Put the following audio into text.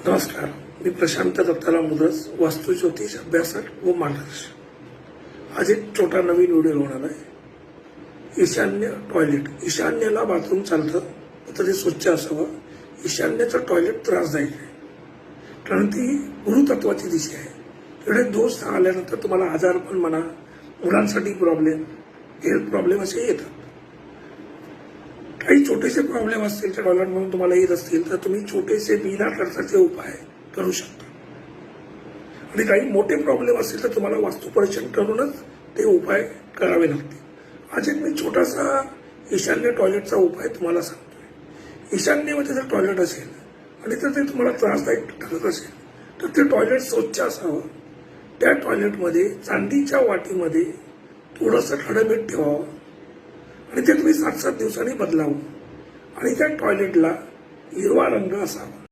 नमस्कार, मी प्रशांत दत्ताला मुदस, वास्तुज्योतिष अभ्यासक व मार्गदर्शक। आज एक छोटा नवीन व्हिडिओ होणार आहे। ईशान्य टॉयलेट, ईशान्येला बाथरूम चालतं तर ते स्वच्छ असावं। ईशान्येचं टॉयलेट त्रासदायक आहे, कारण ती गुरुतत्वाची दिशा आहे। एवढे दोष आल्यानंतर तुम्हाला आजारपण म्हणा, मुलांसाठी प्रॉब्लेम, हेल्थ प्रॉब्लेम असे येतात। काही छोटेसे प्रॉब्लेम असतील त्या टॉयलेट म्हणून तुम्हाला येत असतील तर तुम्ही छोटेसे बिना खर्चाचे उपाय करू शकता, आणि काही मोठे प्रॉब्लेम असतील तर तुम्हाला वास्तुपरीक्षण करूनच ते उपाय करावे लागतील। आज एक मी छोटासा ईशान्य टॉयलेटचा उपाय तुम्हाला सांगतोय। ईशान्येमध्ये जर टॉयलेट असेल आणि तर ते तुम्हाला त्रासदायक ठरत असेल तर ते टॉयलेट स्वच्छ असावं। त्या टॉयलेटमध्ये चांदीच्या वाटीमध्ये थोडंसं खडं मीठ ठेवावं आणि ते तुम्ही 7-7 दिवसांनी बदलावं, आणि त्या टॉयलेटला हिरवा रंग असावा।